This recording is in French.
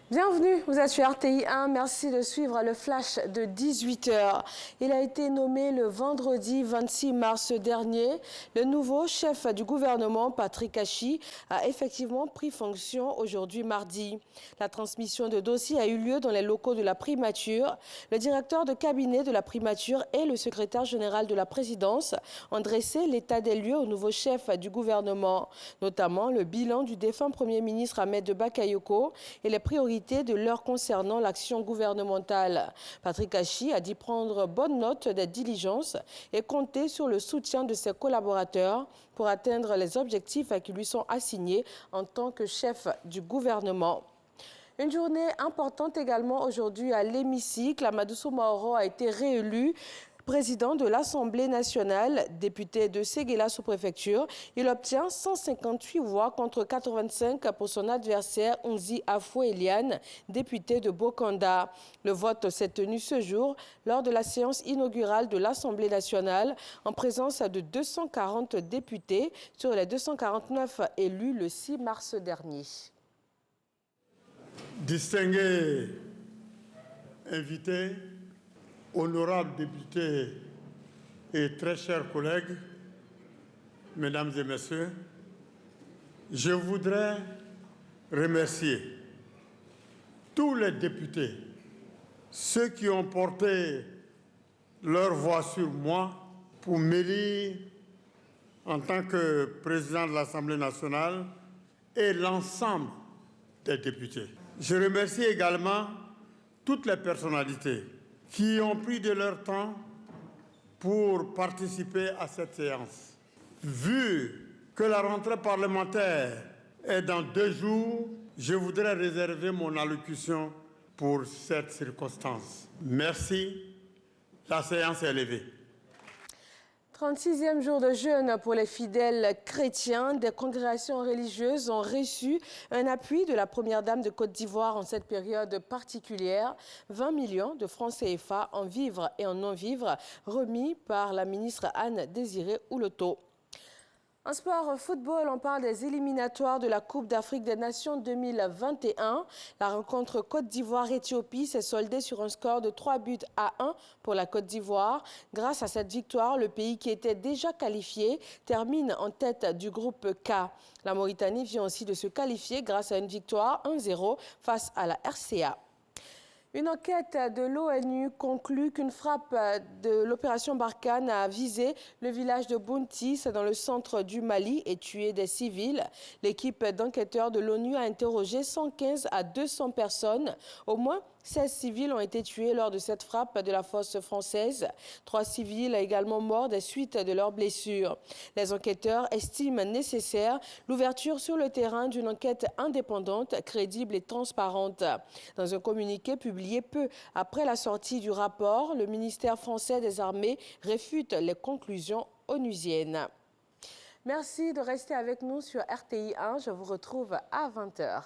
Bienvenue, vous êtes sur RTI 1, merci de suivre le flash de 18 h. Il a été nommé le vendredi 26 mars dernier. Le nouveau chef du gouvernement, Patrick Achi, a effectivement pris fonction aujourd'hui mardi. La transmission de dossiers a eu lieu dans les locaux de la primature. Le directeur de cabinet de la primature et le secrétaire général de la présidence ont dressé l'état des lieux au nouveau chef du gouvernement, notamment le bilan du défunt Premier ministre Ahmed Bakayoko et les priorités de l'heure concernant l'action gouvernementale. Patrick Achi a dit prendre bonne note des diligences et compter sur le soutien de ses collaborateurs pour atteindre les objectifs qui lui sont assignés en tant que chef du gouvernement. Une journée importante également aujourd'hui à l'hémicycle. Amadou Soumaoro a été réélu président de l'Assemblée nationale, député de Séguéla sous-préfecture. Il obtient 158 voix contre 85 pour son adversaire Onzi Afou-Eliane, député de Bokanda. Le vote s'est tenu ce jour lors de la séance inaugurale de l'Assemblée nationale en présence de 240 députés sur les 249 élus le 6 mars dernier. Distingués invités, honorables députés et très chers collègues, mesdames et messieurs, je voudrais remercier tous les députés, ceux qui ont porté leur voix sur moi pour m'élire en tant que président de l'Assemblée nationale et l'ensemble des députés. Je remercie également toutes les personnalités qui ont pris de leur temps pour participer à cette séance. Vu que la rentrée parlementaire est dans 2 jours, je voudrais réserver mon allocution pour cette circonstance. Merci. La séance est levée. 36e jour de jeûne pour les fidèles chrétiens. Des congrégations religieuses ont reçu un appui de la première dame de Côte d'Ivoire en cette période particulière. 20 millions de francs CFA en vivres et en non-vivres remis par la ministre Anne-Désirée Ouloto. En sport football, on parle des éliminatoires de la Coupe d'Afrique des Nations 2021. La rencontre Côte d'Ivoire-Éthiopie s'est soldée sur un score de 3-1 pour la Côte d'Ivoire. Grâce à cette victoire, le pays qui était déjà qualifié termine en tête du groupe K. La Mauritanie vient aussi de se qualifier grâce à une victoire 1-0 face à la RCA. Une enquête de l'ONU conclut qu'une frappe de l'opération Barkhane a visé le village de Bounti, dans le centre du Mali, et tué des civils. L'équipe d'enquêteurs de l'ONU a interrogé 115 à 200 personnes. Au moins 16 civils ont été tués lors de cette frappe de la force française. 3 civils également morts des suites de leurs blessures. Les enquêteurs estiment nécessaire l'ouverture sur le terrain d'une enquête indépendante, crédible et transparente. Dans un communiqué publié peu après la sortie du rapport, le ministère français des Armées réfute les conclusions onusiennes. Merci de rester avec nous sur RTI 1. Je vous retrouve à 20 h.